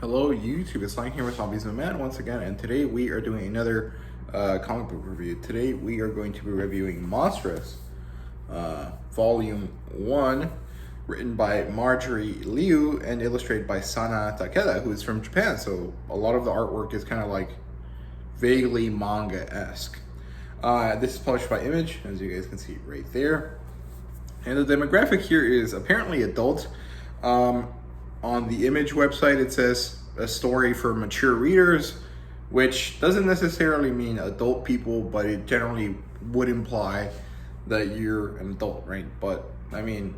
Hello YouTube, it's Lang here with Hobbies of Man once again, and today we are doing another comic book review. Today we are going to be reviewing Monstress, Volume 1, written by Marjorie Liu and illustrated by Sana Takeda, who is from Japan, so a lot of the artwork is kind of like vaguely manga-esque. This is published by Image, as you guys can see right there. And the demographic here is apparently adult. On the Image website, it says a story for mature readers, which doesn't necessarily mean adult people, but it generally would imply that you're an adult, right? But I mean,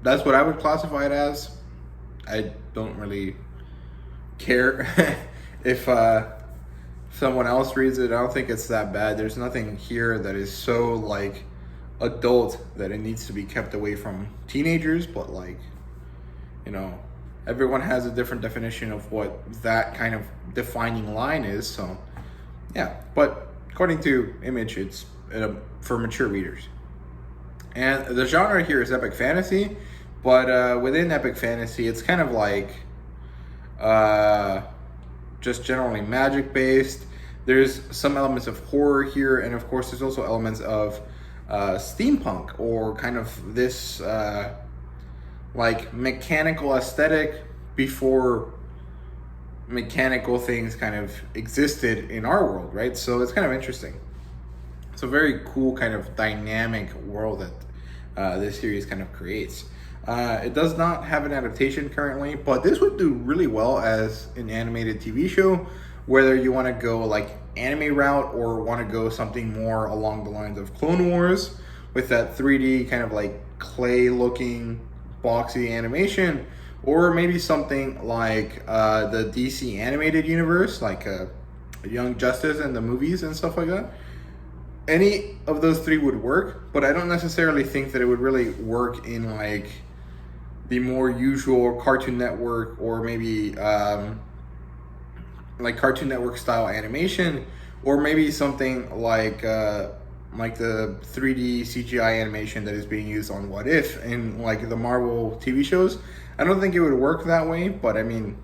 that's what I would classify it as. I don't really care if someone else reads it. I don't think it's that bad. There's nothing here that is so like adult that it needs to be kept away from teenagers, but like, you know, everyone has a different definition of what that kind of defining line is. So yeah, but according to Image, it's for mature readers. And the genre here is epic fantasy, but within epic fantasy, it's kind of like just generally magic based. There's some elements of horror here, and of course there's also elements of steampunk, or kind of this like mechanical aesthetic before mechanical things kind of existed in our world, right? So it's kind of interesting. It's a very cool kind of dynamic world that this series kind of creates. It does not have an adaptation currently, but this would do really well as an animated TV show, whether you want to go like anime route or want to go something more along the lines of Clone Wars with that 3D kind of like clay looking boxy animation, or maybe something like the DC animated universe, like Young Justice and the movies and stuff like that. Any of those three would work, but I don't necessarily think that it would really work in like the more usual Cartoon Network, or maybe like Cartoon Network style animation, or maybe something like the 3D CGI animation that is being used on What If in like the Marvel TV shows. I don't think it would work that way, but I mean,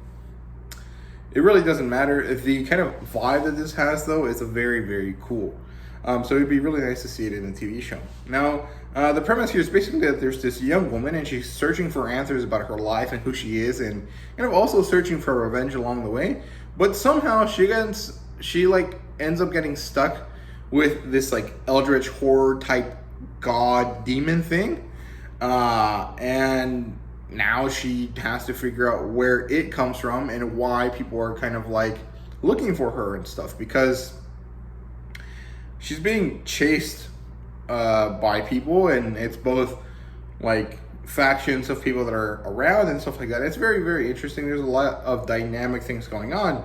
it really doesn't matter. The kind of vibe that this has, though, is a very, very cool. So it'd be really nice to see it in a TV show. Now, the premise here is basically that there's this young woman, and she's searching for answers about her life and who she is, and kind of also searching for revenge along the way. But somehow she ends up getting stuck with this like eldritch horror type god demon thing, and now she has to figure out where it comes from and why people are kind of like looking for her and stuff, because she's being chased by people, and it's both like factions of people that are around and stuff like that. It's very, very interesting. There's a lot of dynamic things going on.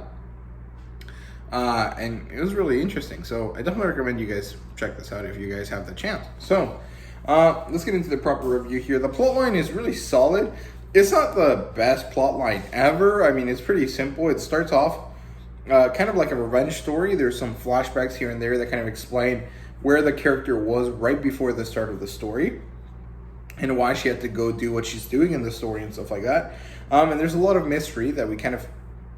And it was really interesting. So I definitely recommend you guys check this out if you guys have the chance. So let's get into the proper review here. The plotline is really solid. It's not the best plotline ever. I mean, it's pretty simple. It starts off kind of like a revenge story. There's some flashbacks here and there that kind of explain where the character was right before the start of the story, and why she had to go do what she's doing in the story and stuff like that. And there's a lot of mystery that we kind of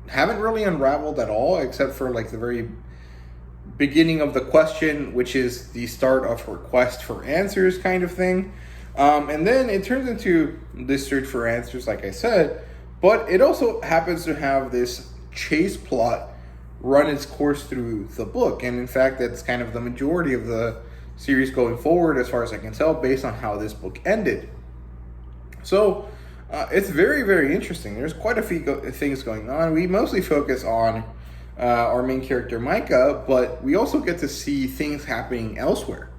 haven't really unraveled at all, except for like the very beginning of the question, which is the start of her quest for answers kind of thing. And then it turns into this search for answers, like I said, but it also happens to have this chase plot run its course through the book. And in fact, that's kind of the majority of the series going forward, as far as I can tell, based on how this book ended. So it's very, very interesting. There's quite a few things going on. We mostly focus on our main character, Micah, but we also get to see things happening elsewhere.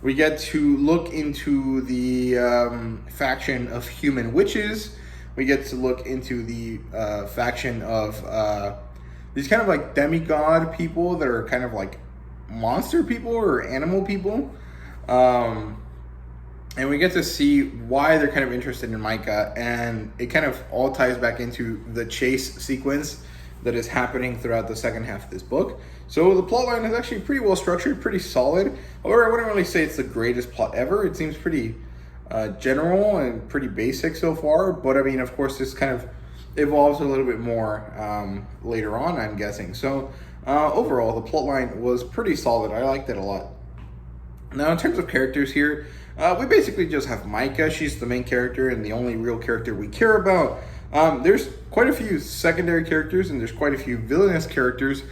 We get to look into the faction of human witches. We get to look into the faction of these kind of like demigod people that are kind of like monster people or animal people. And we get to see why they're kind of interested in Micah, and it kind of all ties back into the chase sequence that is happening throughout the second half of this book. So the plotline is actually pretty well structured, pretty solid. However, I wouldn't really say it's the greatest plot ever. It seems pretty general and pretty basic so far, but I mean, of course, this kind of evolves a little bit more later on, I'm guessing. So overall, the plotline was pretty solid. I liked it a lot. Now, in terms of characters here, we basically just have Manga. She's the main character and the only real character we care about. There's quite a few secondary characters and there's quite a few villainous characters,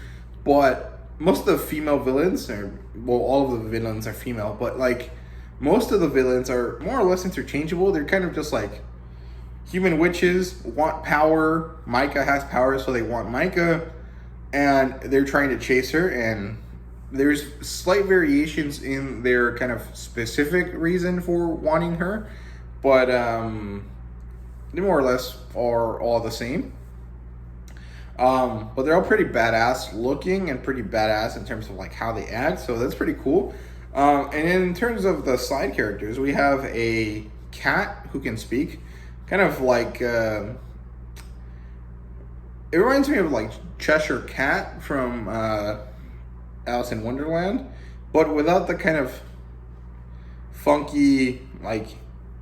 but most of the female villains, well, all of the villains are female, but like most of the villains are more or less interchangeable. They're kind of just like human witches, want power. Manga has power, so they want Manga, and they're trying to chase her, and there's slight variations in their kind of specific reason for wanting her, but they more or less are all the same. But they're all pretty badass looking and pretty badass in terms of like how they act, so that's pretty cool. And in terms of the side characters, we have a cat who can speak, kind of like it reminds me of like Cheshire Cat from Alice in Wonderland, but without the kind of funky like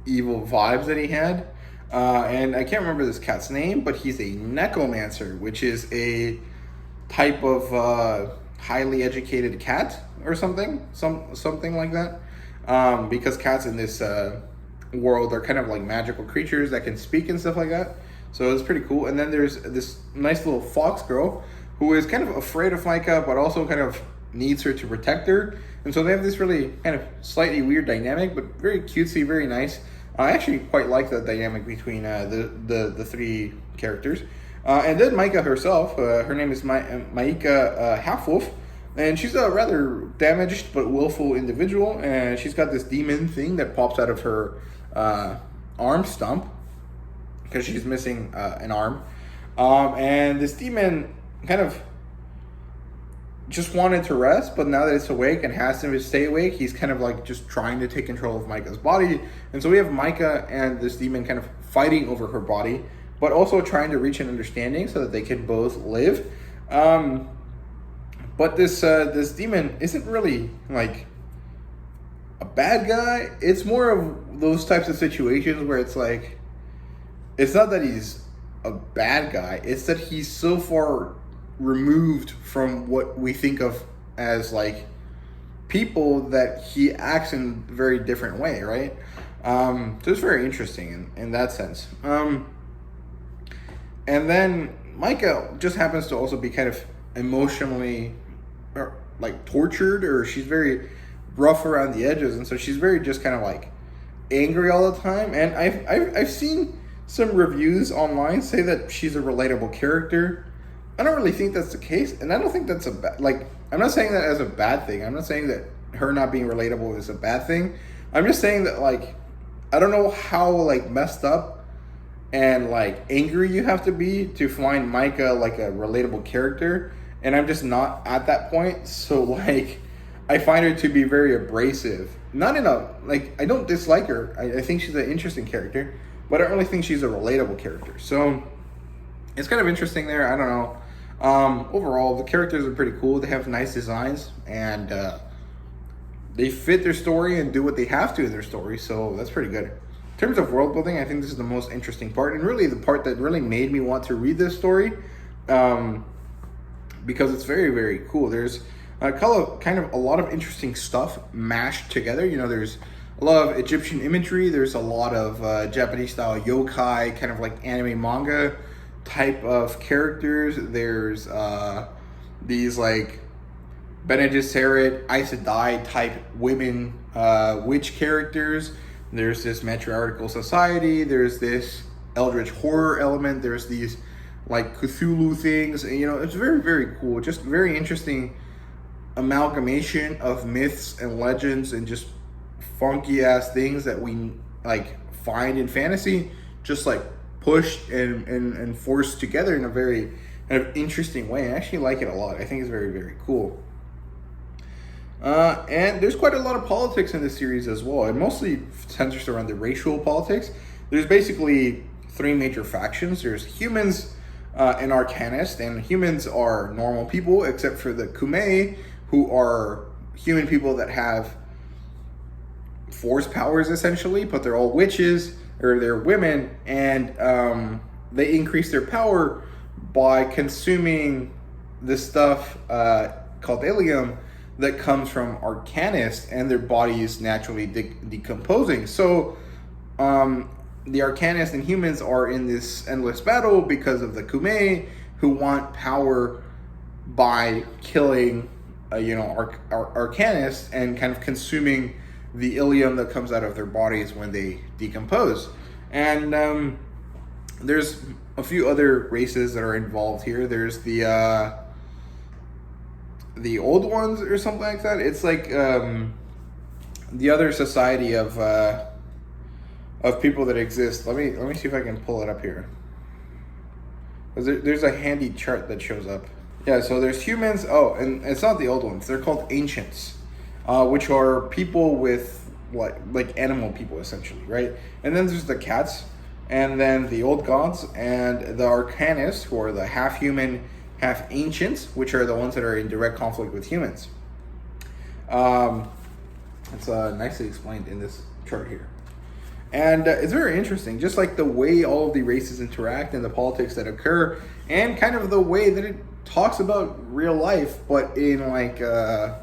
evil vibes that he had. And I can't remember this cat's name, but he's a necromancer, which is a type of highly educated cat or something like that. Because cats in this world are kind of like magical creatures that can speak and stuff like that. So it's pretty cool. And then there's this nice little fox girl who is kind of afraid of Manga, but also kind of needs her to protect her. And so they have this really kind of slightly weird dynamic, but very cutesy, very nice. I actually quite like the dynamic between the three characters. And then Manga herself, her name is Maika Half-Wolf, and she's a rather damaged but willful individual, and she's got this demon thing that pops out of her arm stump, because she's missing an arm. And this demon kind of just wanted to rest, but now that it's awake and has to stay awake, he's kind of like just trying to take control of Micah's body. And so we have Manga and this demon kind of fighting over her body, but also trying to reach an understanding so that they can both live. But this demon isn't really like a bad guy. It's more of those types of situations where it's like, it's not that he's a bad guy, it's that he's so far removed from what we think of as like people that he acts in a very different way, right? So it's very interesting in that sense. And then Manga just happens to also be kind of emotionally like tortured, or she's very rough around the edges, and so she's very just kind of like angry all the time. And I've seen some reviews online say that she's a relatable character. I don't really think that's the case, and I don't think that's I'm not saying that as a bad thing. I'm not saying that her not being relatable is a bad thing. I'm just saying that like, I don't know how like messed up and like angry you have to be to find Manga like a relatable character, and I'm just not at that point. So like, I find her to be very abrasive. Not in a, like, I don't dislike her. I think she's an interesting character, but I don't really think she's a relatable character. So it's kind of interesting there. I don't know. Overall, the characters are pretty cool. They have nice designs, and they fit their story and do what they have to in their story. So that's pretty good. In terms of world building, I think this is the most interesting part, and really the part that really made me want to read this story, because it's very, very cool. There's kind of a lot of interesting stuff mashed together. You know, there's a lot of Egyptian imagery. There's a lot of Japanese style yokai, kind of like anime manga type of characters. There's these like Bene Gesserit, Aes Sedai type women witch characters. There's this matriarchal society. There's this eldritch horror element. There's these like Cthulhu things. And, you know, it's very, very cool. Just very interesting amalgamation of myths and legends and just funky ass things that we like find in fantasy, just like pushed and forced together in a very kind of interesting way. I actually like it a lot. I think it's very, very cool. And there's quite a lot of politics in this series as well. It mostly centers around the racial politics. There's basically three major factions. There's humans and arcanists, and humans are normal people except for the Kume, who are human people that have force powers essentially, but they're all witches, or they're women, and they increase their power by consuming this stuff called ilium that comes from Arcanists, and their body is naturally decomposing. So the Arcanists and humans are in this endless battle because of the Kume, who want power by killing Arcanists and kind of consuming the ilium that comes out of their bodies when they decompose. And there's a few other races that are involved here. There's the old ones or something like that. It's like the other society of people that exist. Let me see if I can pull it up here. There's a handy chart that shows up. Yeah, so there's humans. Oh, and it's not the old ones. They're called ancients, which are people with like animal people essentially, right? And then there's the cats, and then the old gods, and the Arcanists, who are the half human, half ancients, which are the ones that are in direct conflict with humans. It's nicely explained in this chart here. And it's very interesting, just like the way all of the races interact and the politics that occur, and kind of the way that it talks about real life, but in like an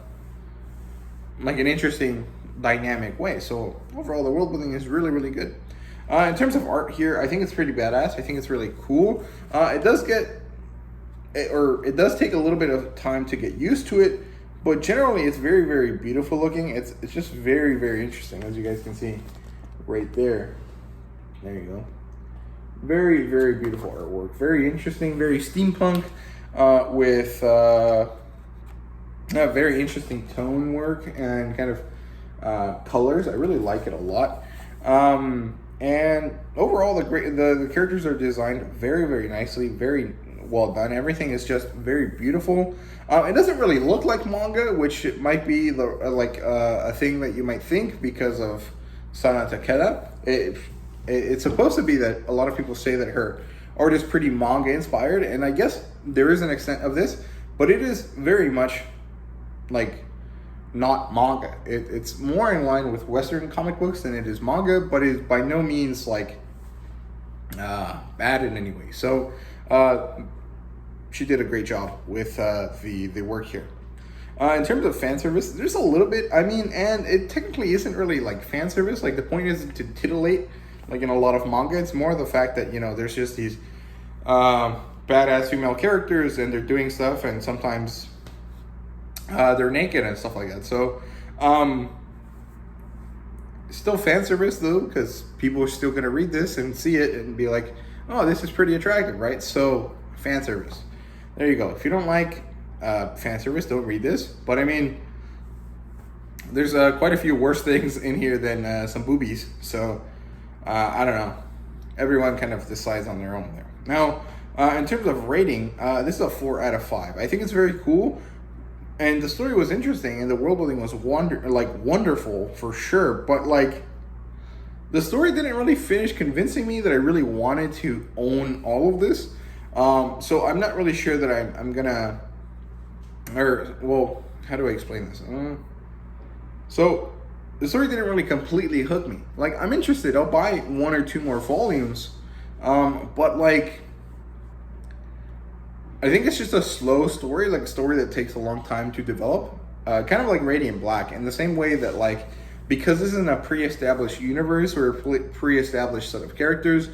interesting, dynamic way. So overall, the world building is really, really good. In terms of art here, I think it's pretty badass. I think it's really cool. It does take a little bit of time to get used to it, but generally it's very, very beautiful looking. It's just very, very interesting, as you guys can see right there. There you go. Very, very beautiful artwork. Very interesting, very steampunk, with very interesting tone work and kind of colors. I really like it a lot. And overall, the characters are designed very, very nicely, very well done. Everything is just very beautiful. It doesn't really look like manga, which it might be a thing that you might think because of Sana Takeda. It's supposed to be that a lot of people say that her art is pretty manga inspired, and I guess there is an extent of this, but it is very much like not manga. It's more in line with Western comic books than it is manga, but it is by no means like bad in any way. So she did a great job with the work here. In terms of fan service, there's a little bit, and it technically isn't really like fan service. Like, the point isn't to titillate like in a lot of manga. It's more the fact that, there's just these badass female characters, and they're doing stuff, and sometimes they're naked and stuff like that. So still fan service though, because people are still going to read this and see it and be like, oh, this is pretty attractive, right? So fan service. There you go. If you don't like fan service, don't read this. But there's quite a few worse things in here than some boobies. So I don't know. Everyone kind of decides on their own there. Now, in terms of rating, this is a 4 out of 5. I think it's very cool, and the story was interesting, and the world building was wonderful for sure. But the story didn't really finish convincing me that I really wanted to own all of this. So I'm not really sure that I'm gonna, how do I explain this? So the story didn't really completely hook me. I'm interested. I'll buy 1 or 2 more volumes. But I think it's just a slow story, like a story that takes a long time to develop. Kind of like Radiant Black, in the same way that because this isn't a pre-established universe or a pre-established set of characters,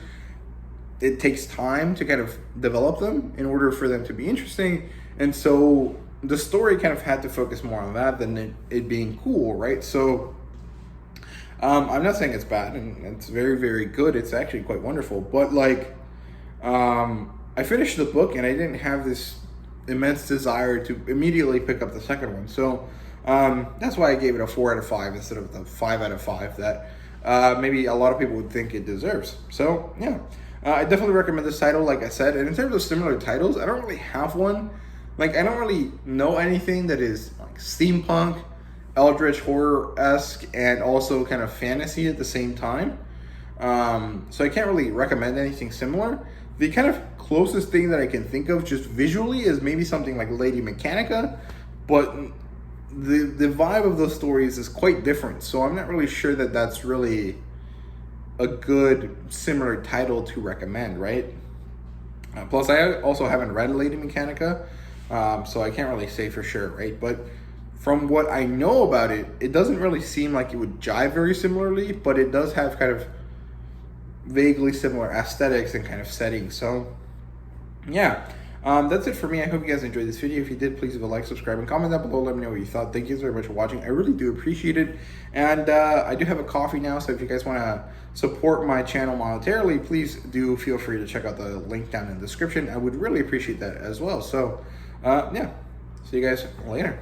it takes time to kind of develop them in order for them to be interesting. And so the story kind of had to focus more on that than it being cool, right? So I'm not saying it's bad, and it's very, very good. It's actually quite wonderful. But I finished the book, and I didn't have this immense desire to immediately pick up the second one. So that's why I gave it a 4 out of 5 instead of the 5 out of 5 that maybe a lot of people would think it deserves. So yeah, I definitely recommend this title, like I said. And in terms of similar titles, I don't really have one. I don't really know anything that is steampunk, eldritch horror-esque, and also kind of fantasy at the same time. So I can't really recommend anything similar. The kind of closest thing that I can think of just visually is maybe something like Lady Mechanica, but the vibe of those stories is quite different. So I'm not really sure that that's really a good similar title to recommend, right? Plus, I also haven't read Lady Mechanica, so I can't really say for sure, right? But from what I know about it, it doesn't really seem like it would jive very similarly, but it does have kind of vaguely similar aesthetics and kind of settings. So, yeah. That's it for me. I hope you guys enjoyed this video. If you did, please leave a like, subscribe, and comment down below. Let me know what you thought. Thank you very much for watching. I really do appreciate it. And I do have a coffee now, so if you guys want to support my channel monetarily, please do feel free to check out the link down in the description. I would really appreciate that as well. So, yeah. See you guys later.